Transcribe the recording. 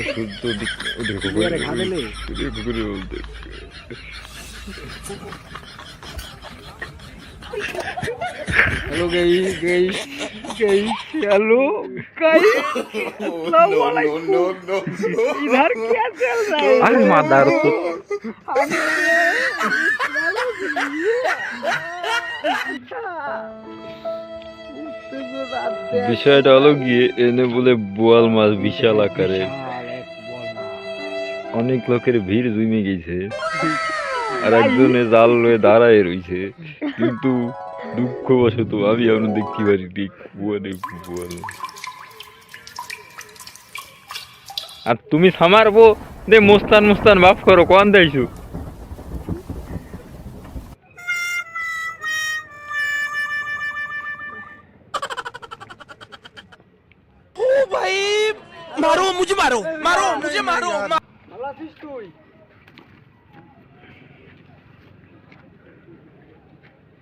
শুদ্ধ দিক দেখো করে দেখো করে বলতে hello guys hello guys no इधर क्या चल रहा है अरे मादार तो বিষয়টা হলো গিয়ে এনে বলে বোয়াল মাছ বিশাল আকারে অনেক লোকের ভিড় জমে গেছে আর একজনে জাল লয়ে দাঁড়ায় রইছে কিন্তু দুঃখবশত আমি এখনো দেখতে পারি ঠিক বোয়াল আর তুমি সামারবো দে মোস্তান বাপ করো কোন দেইছো भाई मारो मुझे मारो मारो मुझे मारो